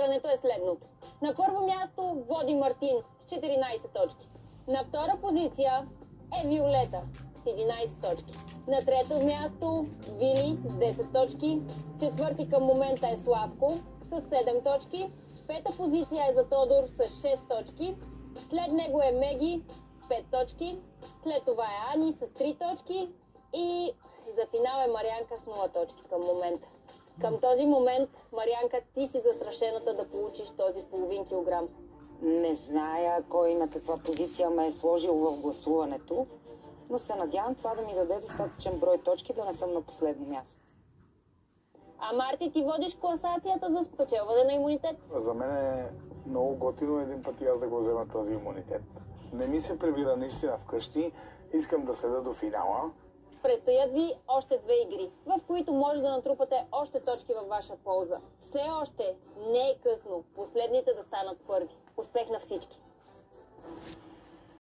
класирането е следното. На първо място води Мартин с 14 точки. На втора позиция е Виолета с 11 точки. На трето място Вили с 10 точки. Четвърти към момента е Славко с 7 точки. Пета позиция е за Тодор с 6 точки. След него е Меги с 5 точки. След това е Ани с 3 точки. И за финал е Марианка с 0 точки към момента. Към този момент, Марианка, ти си застрашената да получиш този половин килограм. Не зная кой на каква позиция ме е сложил в гласуването, но се надявам това да ми даде достатъчен брой точки да не съм на последно място. А Марти, ти водиш класацията за спечелване на имунитет. За мен е много готино един път и аз да го взема този имунитет. Не ми се прибира наистина вкъщи, искам да следа до финала. Предстоят ви още 2 игри, в които може да натрупате още точки във ваша полза. Все още не е късно последните да станат първи. Успех на всички!